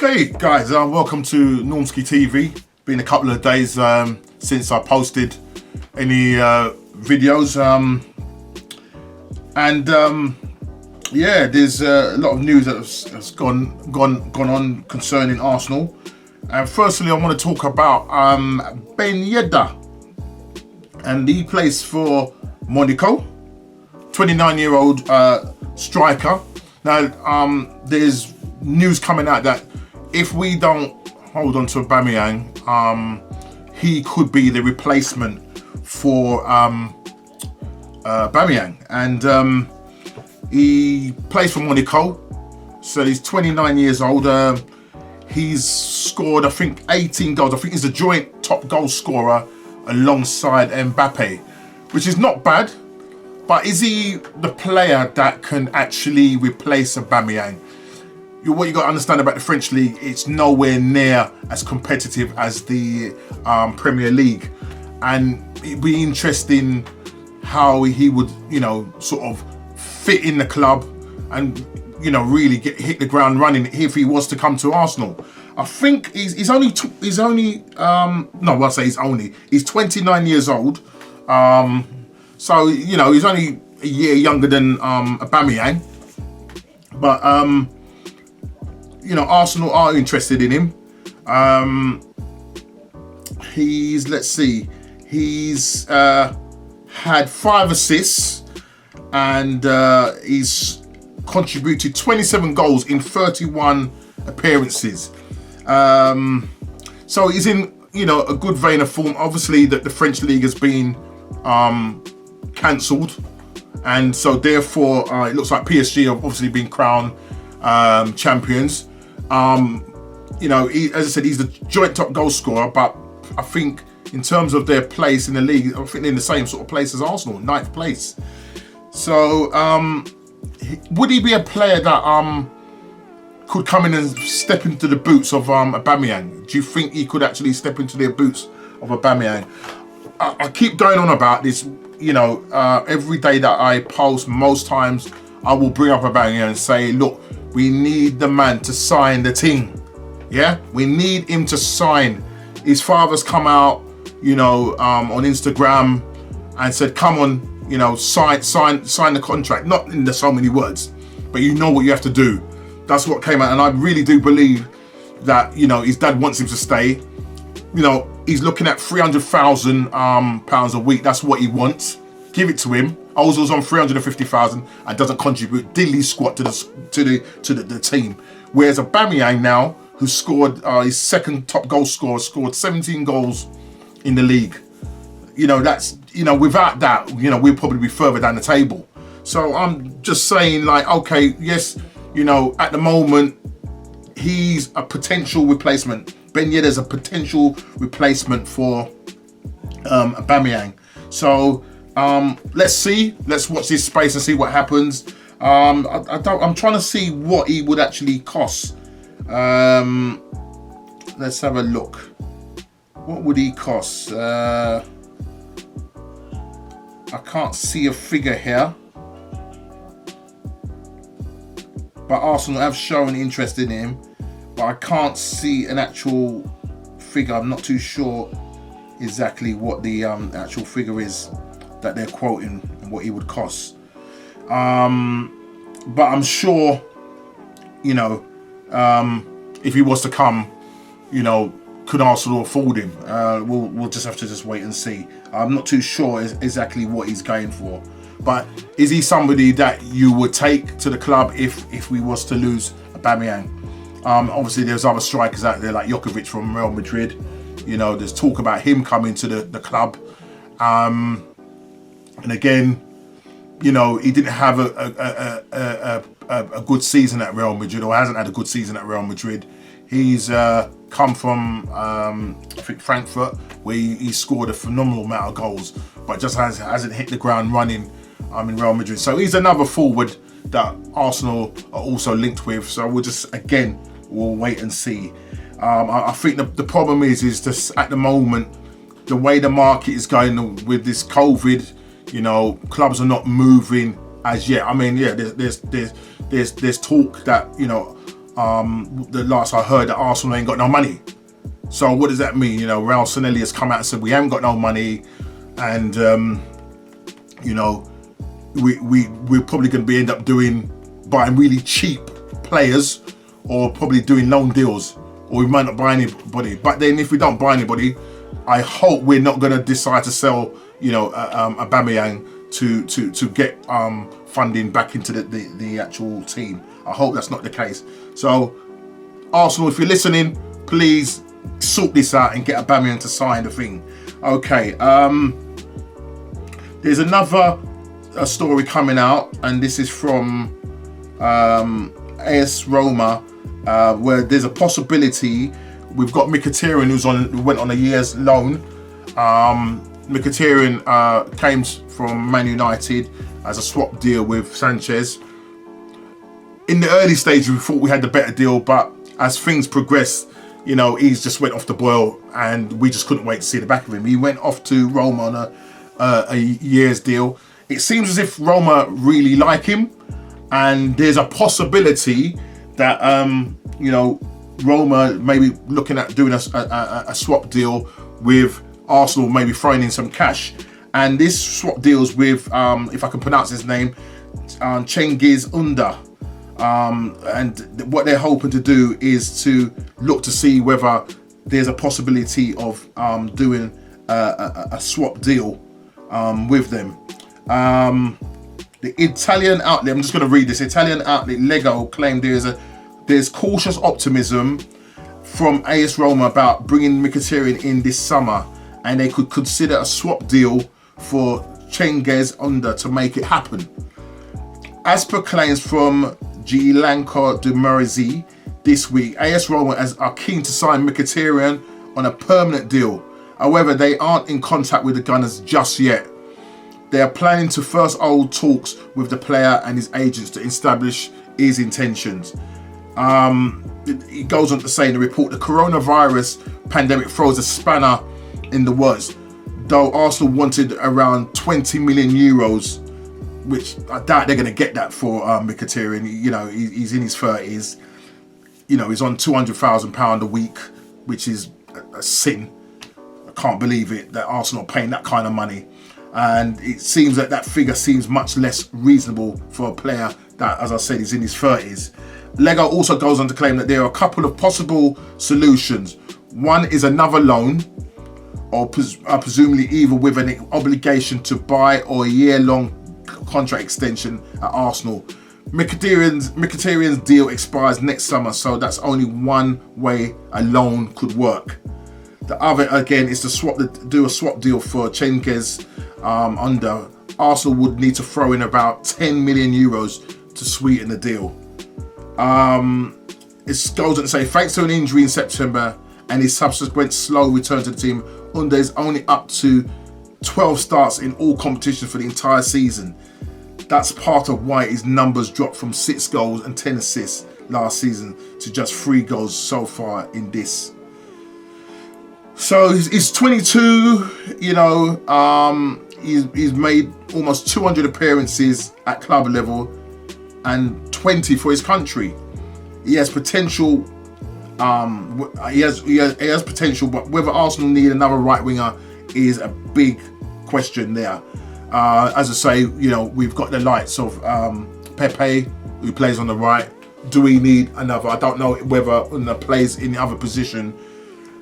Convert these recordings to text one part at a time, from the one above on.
Okay, guys, welcome to Normski TV. Been a couple of days since I posted any videos, yeah, there's a lot of news that has gone on concerning Arsenal. And firstly, I want to talk about Ben Yedder, and he plays for Monaco, 29-year-old striker. Now, there's news coming out that if we don't hold on to Aubameyang, he could be the replacement for Aubameyang, and he plays for Monaco, so he's 29 years old. He's scored, I think, 18 goals. I think he's a joint top goal scorer alongside Mbappe, which is not bad. But is he the player that can actually replace Aubameyang? What you got to understand about the French league, it's nowhere near as competitive as the Premier League, and it'd be interesting how he would, sort of fit in the club and, really hit the ground running if he was to come to Arsenal. I think he's 29 years old. So, he's only a year younger than Aubameyang. But, Arsenal are interested in him. He's had 5 assists, and he's contributed 27 goals in 31 appearances. So he's in, a good vein of form. Obviously, that the French league has been cancelled, and so therefore it looks like PSG have obviously been crowned champions. As I said, he's the joint top goal scorer, but I think in terms of their place in the league, I think they're in the same sort of place as Arsenal, 9th place. So would he be a player that could come in and step into the boots of Aubameyang? Do you think he could actually step into the boots of Aubameyang? I keep going on about this, every day that I post, most times I will bring up Aubameyang and say, look, we need the man to sign the team. Yeah, we need him to sign. His father's come out, on Instagram and said, come on, sign the contract. Not in so many words, but you know what you have to do. That's what came out, and I really do believe that, his dad wants him to stay. He's looking at £300,000 a week. That's what he wants. Give it to him. Ozil's on 350,000 and doesn't contribute diddly squat to the team. Whereas Aubameyang now, who scored his second top goal scorer, scored 17 goals in the league. That's without that, we'll probably be further down the table. So I'm just saying, okay, yes, at the moment he's a potential replacement. Ben Yedder's a potential replacement for Aubameyang. So let's see. Let's watch this space and see what happens. I'm trying to see what he would actually cost. Let's have a look. What would he cost? I can't see a figure here, but Arsenal have shown interest in him, but I can't see an actual figure. I'm not too sure exactly what the actual figure is that they're quoting and what he would cost. But I'm sure, if he was to come, could Arsenal afford him? We'll just have to wait and see. I'm not too sure exactly what he's going for. But is he somebody that you would take to the club if we was to lose Aubameyang? Obviously, there's other strikers out there like Djokovic from Real Madrid. There's talk about him coming to the club. And again, he didn't have a good season at Real Madrid, or hasn't had a good season at Real Madrid. He's come from I think Frankfurt, where he scored a phenomenal amount of goals, but just hasn't hit the ground running in Real Madrid. So he's another forward that Arsenal are also linked with. So we'll wait and see. I think the problem is just at the moment, the way the market is going with this COVID, clubs are not moving as yet. I mean, yeah, there's talk that The last I heard that Arsenal ain't got no money. So what does that mean? You know, Raul Sanelli has come out and said we haven't got no money, and you know, we're probably going to end up buying really cheap players, or probably doing loan deals, or we might not buy anybody. But then if we don't buy anybody, I hope we're not going to decide to sell, you know, Aubameyang to get funding back into the actual team. I hope that's not the case. So Arsenal, if you're listening, please sort this out and get Aubameyang to sign the thing. Okay, there's another story coming out, and this is from AS Roma, where there's a possibility. We've got Mkhitaryan, who went on a year's loan. Mkhitaryan came from Man United as a swap deal with Sanchez. In the early stage, we thought we had the better deal, but as things progressed, you know, he's just went off the boil, and we just couldn't wait to see the back of him. He went off to Roma on a year's deal. It seems as if Roma really like him, and there's a possibility that you know, Roma maybe looking at doing a swap deal with Arsenal, maybe throwing in some cash. And this swap deals with, if I can pronounce his name, Cengiz Under. And what they're hoping to do is to look to see whether there's a possibility of doing a swap deal with them. The Italian outlet, I'm just going to read this. Italian outlet Lego claimed there's cautious optimism from AS Roma about bringing Mkhitaryan in this summer, and they could consider a swap deal for Cengiz Under to make it happen. As per claims from Gianluca De Marzì this week, AS Roma are keen to sign Mkhitaryan on a permanent deal. However, they aren't in contact with the Gunners just yet. They are planning to first hold talks with the player and his agents to establish his intentions. It goes on to say in the report, the coronavirus pandemic throws a spanner in the works. Though Arsenal wanted around 20 million euros, which I doubt they're going to get that for Mkhitaryan. You know, he's in his 30s. You know, he's on £200,000 a week, which is a sin. I can't believe it that Arsenal are paying that kind of money. And it seems that figure seems much less reasonable for a player that, as I said, is in his 30s. Lego also goes on to claim that there are a couple of possible solutions. One is another loan, or presumably either with an obligation to buy or a year-long contract extension at Arsenal. Mkhitaryan's deal expires next summer, so that's only one way a loan could work. The other, again, is to do a swap deal for Cengiz Under. Arsenal would need to throw in about 10 million euros to sweeten the deal. It goes on to say, thanks to an injury in September and his subsequent slow return to the team, Under is only up to 12 starts in all competitions for the entire season. That's part of why his numbers dropped from 6 goals and 10 assists last season to just 3 goals so far in this. So he's 22, you know, he's made almost 200 appearances at club level and 20 for his country. He has potential. He has potential, but whether Arsenal need another right winger is a big question there. As I say, you know, we've got the likes of Pepe, who plays on the right. Do we need another? I don't know whether plays in the other position.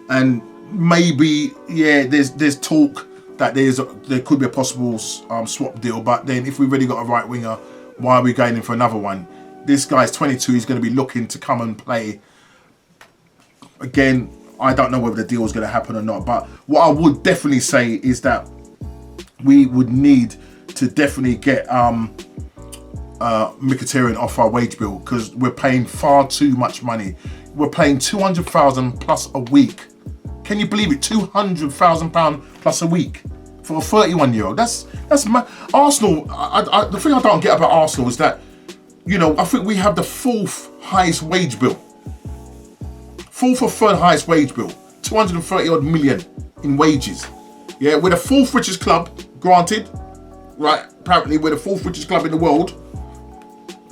And maybe, yeah, there's talk that there could be a possible swap deal. But then, if we've already got a right winger, why are we going in for another one? This guy's 22. He's going to be looking to come and play. Again, I don't know whether the deal is going to happen or not. But what I would definitely say is that we would need to definitely get Mkhitaryan off our wage bill, because we're paying far too much money. We're paying 200,000 plus a week. Can you believe it? £200,000 plus a week for a 31-year-old. That's Arsenal. The thing I don't get about Arsenal is that, you know, I think we have the 4th highest wage bill. 4th or 3rd highest wage bill. 230 odd million in wages. Yeah, we're the 4th richest club, granted. Right, apparently we're the 4th richest club in the world.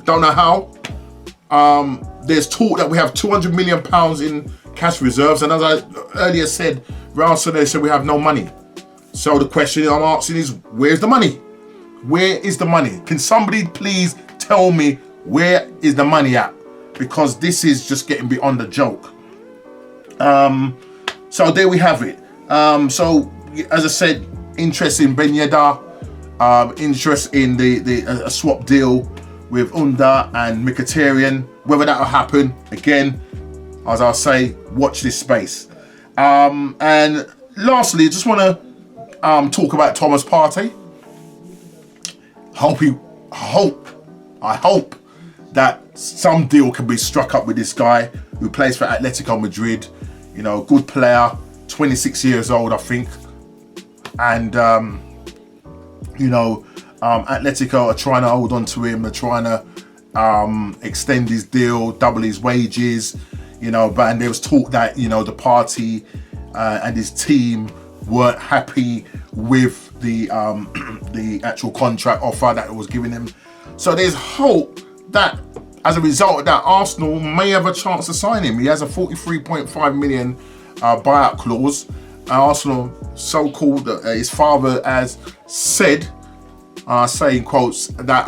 Don't know how. There's talk that we have £200 million in cash reserves, and as I earlier said, Real Sociedad said we have no money. So the question I'm asking is, where's the money? Where is the money? Can somebody please tell me where is the money at? Because this is just getting beyond a joke. So there we have it. So as I said, interest in Ben Yedder, interest in a swap deal with Unda and Mkhitaryan. Whether that will happen, again, as I say, watch this space. And lastly, I just want to talk about Thomas Partey. I hope that some deal can be struck up with this guy who plays for Atletico Madrid. You know, good player, 26 years old, I think. And, Atletico are trying to hold on to him. They're trying to extend his deal, double his wages, and there was talk that, the party and his team weren't happy with the actual contract offer that was given him. So there's hope that as a result of that, Arsenal may have a chance to sign him. He has a 43.5 million buyout clause. Arsenal, so-called, his father has said, saying quotes, that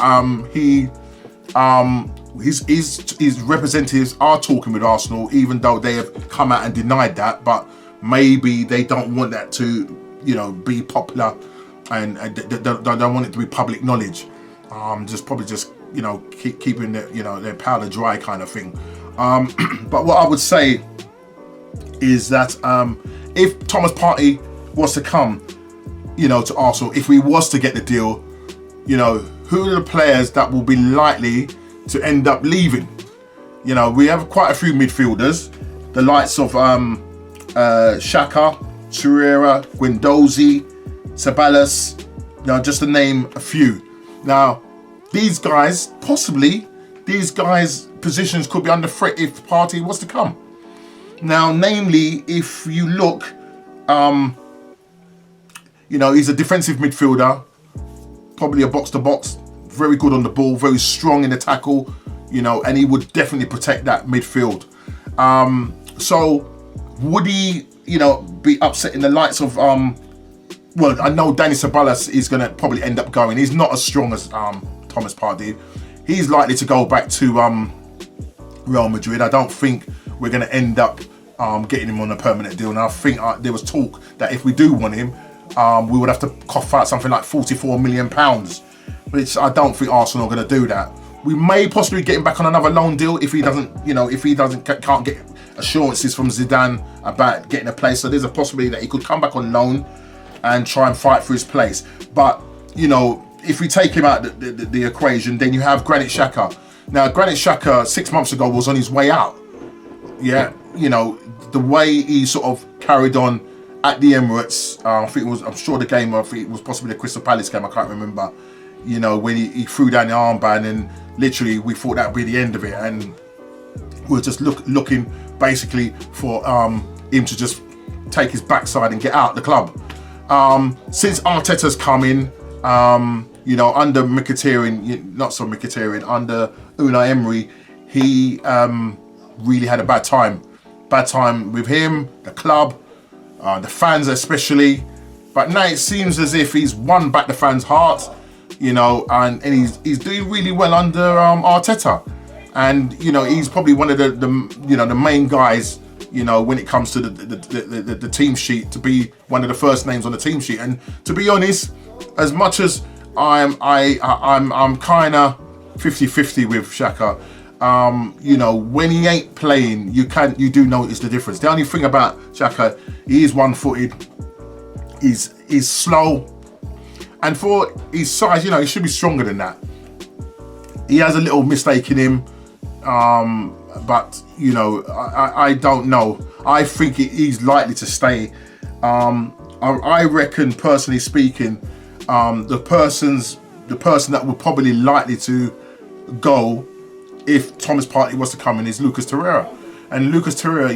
his representatives are talking with Arsenal, even though they have come out and denied that. But maybe they don't want that to, be popular, and they don't want it to be public knowledge. Keeping their powder dry kind of thing. But what I would say is that if Thomas Partey was to come, to Arsenal, if we was to get the deal, who are the players that will be likely to end up leaving? We have quite a few midfielders, the likes of Xhaka, Torreira, Guendouzi, Ceballos, just to name a few. Now, these guys positions could be under threat if Partey was to come. Now, namely, if you look, he's a defensive midfielder, probably a box-to-box, very good on the ball, very strong in the tackle, and he would definitely protect that midfield. So would he, be upsetting the likes of, I know Dani Ceballos is going to probably end up going. He's not as strong as Thomas Partey. He's likely to go back to Real Madrid. I don't think we're going to end up getting him on a permanent deal. And I think there was talk that if we do want him, we would have to cough out something like £44 million, which I don't think Arsenal are going to do that. We may possibly get him back on another loan deal if he doesn't, can't get assurances from Zidane about getting a place. So there's a possibility that he could come back on loan and try and fight for his place. But, if we take him out the equation, then you have Granit Xhaka. Now, Granit Xhaka 6 months ago was on his way out. Yeah, the way he sort of carried on at the Emirates, I'm sure the game, I think it was possibly the Crystal Palace game, I can't remember, when he threw down the armband, and literally we thought that would be the end of it, and we were just looking basically for him to just take his backside and get out the club. Since Arteta's come in, under Mkhitaryan, under Unai Emery, he really had a bad time with him, the club, the fans especially. But now it seems as if he's won back the fans' hearts, and he's doing really well under Arteta. And he's probably one of the main guys, when it comes to the team sheet, to be one of the first names on the team sheet. And to be honest, as much as I'm kind of 50-50 with Xhaka, when he ain't playing, you do notice the difference. The only thing about Xhaka, he is one-footed, he's slow, and for his size, he should be stronger than that. He has a little mistake in him, but I don't know. I think he's likely to stay. I reckon, personally speaking, the person that would probably likely to go if Thomas Partey was to come in is Lucas Torreira. And Lucas Torreira,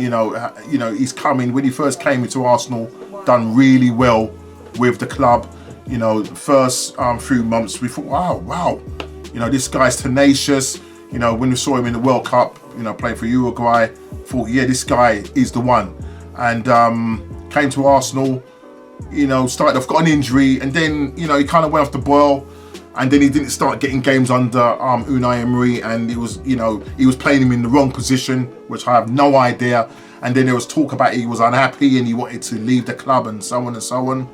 he's coming. When he first came into Arsenal, done really well with the club. The first few months we thought, wow, this guy's tenacious. When we saw him in the World Cup, played for Uruguay. Thought, yeah, this guy is the one. And came to Arsenal, started off, got an injury, and then, he kind of went off the boil. And then he didn't start getting games under Unai Emery, and he was playing him in the wrong position, which I have no idea. And then there was talk about he was unhappy and he wanted to leave the club and so on and so on.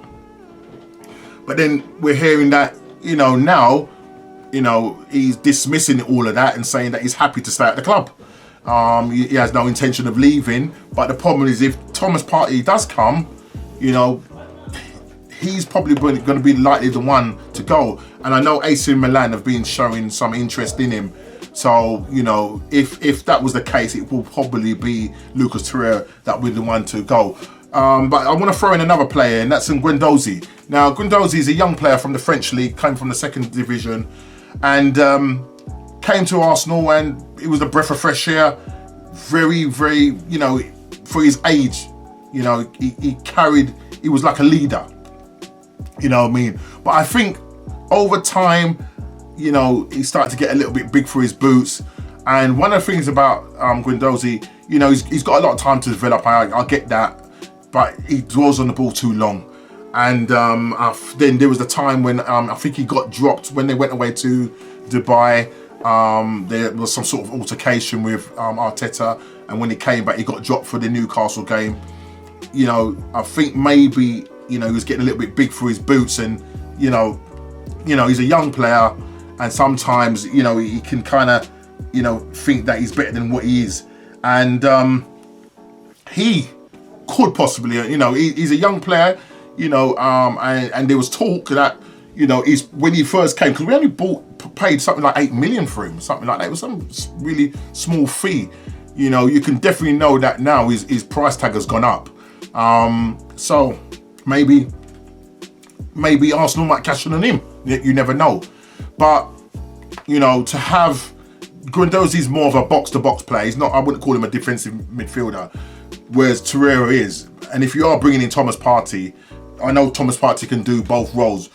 But then we're hearing that, now, he's dismissing all of that and saying that he's happy to stay at the club. He has no intention of leaving. But the problem is, if Thomas Partey does come, he's probably going to be likely the one to go. And I know AC Milan have been showing some interest in him. So, if that was the case, it will probably be Lucas Torreira that will be the one to go. But I want to throw in another player, and that's Guendouzi. Now, Guendouzi is a young player from the French league, came from the second division, and came to Arsenal, and it was a breath of fresh air. Very, very, for his age, he was like a leader. You know what I mean? But I think over time, he started to get a little bit big for his boots. And one of the things about Guendouzi, he's got a lot of time to develop. I get that. But he dwells on the ball too long. And then there was the time when I think he got dropped when they went away to Dubai. There was some sort of altercation with Arteta. And when he came back, he got dropped for the Newcastle game. I think maybe, he was getting a little bit big for his boots. And, he's a young player. And sometimes, he can kind of, think that he's better than what he is. And he could possibly, he's a young player, and there was talk that, when he first came, because we only paid something like 8 million for him, something like that. It was some really small fee. You can definitely know that now his price tag has gone up. So maybe Arsenal might cash in on him. You never know. But, to have Guendouzi's more of a box-to-box player. I wouldn't call him a defensive midfielder, whereas Torreira is. And if you are bringing in Thomas Partey, I know Thomas Partey can do both roles,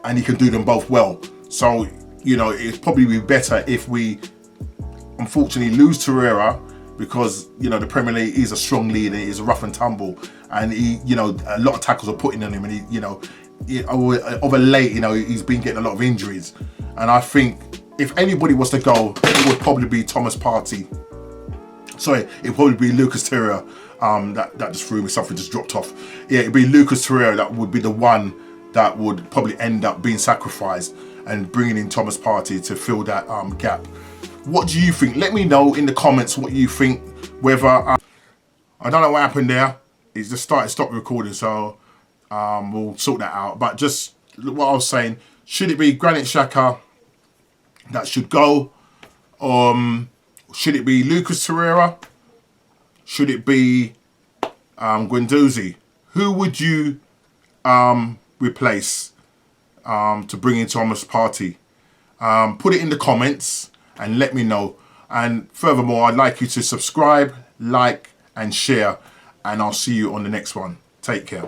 and he can do them both well. So, it'd probably be better if we, unfortunately, lose Torreira, because, the Premier League is a strong leader, he's a rough and tumble, and he, a lot of tackles are putting on him, and he, over late, he's been getting a lot of injuries. And I think if anybody was to go, it would probably be Thomas Partey. Sorry, it'd probably be Lucas Torreira. That just threw me, something just dropped off. Yeah, it'd be Lucas Torreira that would be the one that would probably end up being sacrificed and bringing in Thomas Partey to fill that gap. What do you think? Let me know in the comments what you think. Whether I don't know what happened there. It's just stopped recording, so we'll sort that out. But just what I was saying, should it be Granit Xhaka that should go? Should it be Lucas Torreira? Should it be Guendouzi? Who would you replace to bring in Thomas Partey? Put it in the comments and let me know. And furthermore, I'd like you to subscribe, like and share. And I'll see you on the next one. Take care.